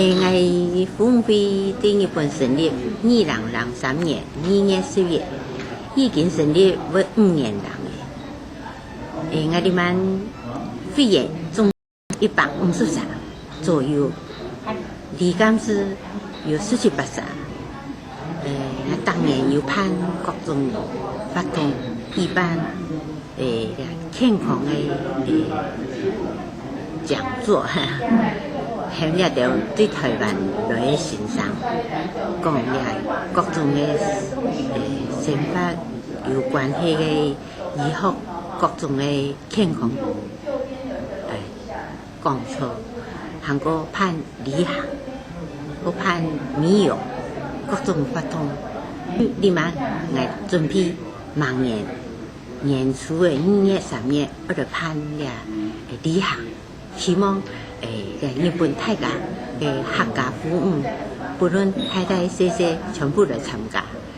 我服务会在日本成立2003年2月10月，已经成立为5年了。我哋们会员总150人左右，理监事有47人。当然有办各种活动，举办健康的讲座，还了着对台湾来的先生讲了各种的生活有关系的医学，各种的健康讲座，还个办旅行，个办美容，各种活动。你嘛，我准备明年初的2月3月，我就办了旅行，希望在日本大家客家服务，不论大大小小，全部来参加。